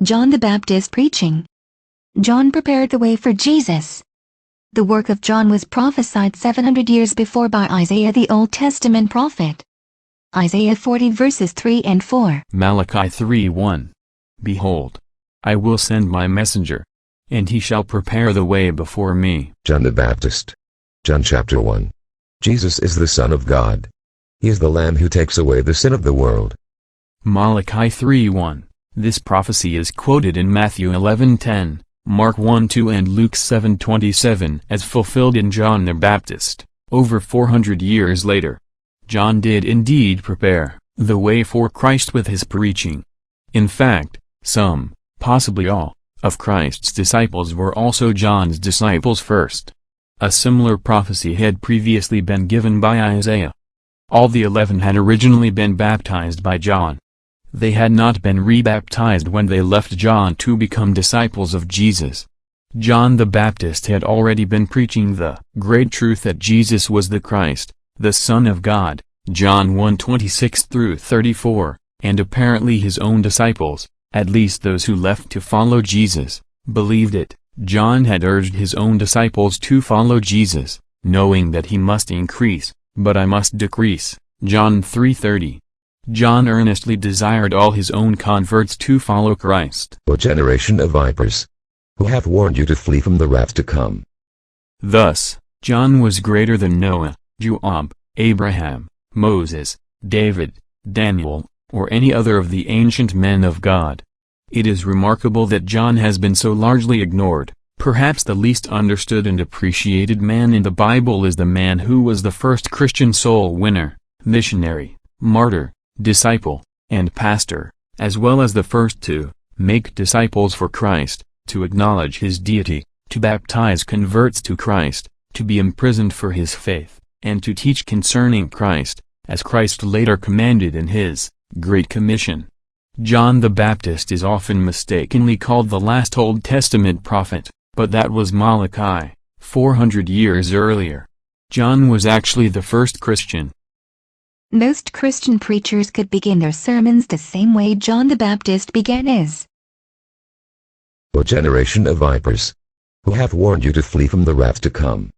John the Baptist preaching. John prepared the way for Jesus. The work of John was prophesied 700 years before by Isaiah the Old Testament prophet. Isaiah 40 verses 3 and 4. Malachi 3:1. Behold, I will send my messenger, and he shall prepare the way before me. John the Baptist. John chapter 1. Jesus is the Son of God. He is the Lamb who takes away the sin of the world. Malachi 3:1. This prophecy is quoted in Matthew 11:10, Mark 1:2 and Luke 7:27 as fulfilled in John the Baptist, over 400 years later. John did indeed prepare the way for Christ with his preaching. In fact, some, possibly all, of Christ's disciples were also John's disciples first. A similar prophecy had previously been given by Isaiah. All the 11 had originally been baptized by John. They had not been rebaptized when they left John to become disciples of Jesus. John the Baptist had already been preaching the great truth that Jesus was the Christ, the Son of God, John 1:26-34, and apparently his own disciples, at least those who left to follow Jesus, believed it. John had urged his own disciples to follow Jesus, knowing that he must increase, but I must decrease, John 3:30. John earnestly desired all his own converts to follow Christ. O generation of vipers! Who hath warned you to flee from the wrath to come? Thus, John was greater than Noah, Job, Abraham, Moses, David, Daniel, or any other of the ancient men of God. It is remarkable that John has been so largely ignored. Perhaps the least understood and appreciated man in the Bible is the man who was the first Christian soul winner, missionary, martyr, disciple, and pastor, as well as the first to make disciples for Christ, to acknowledge his deity, to baptize converts to Christ, to be imprisoned for his faith, and to teach concerning Christ, as Christ later commanded in his Great Commission. John the Baptist is often mistakenly called the last Old Testament prophet, but that was Malachi, 400 years earlier. John was actually the first Christian. Most Christian preachers could begin their sermons the same way John the Baptist began his. O generation of vipers! Who hath warned you to flee from the wrath to come?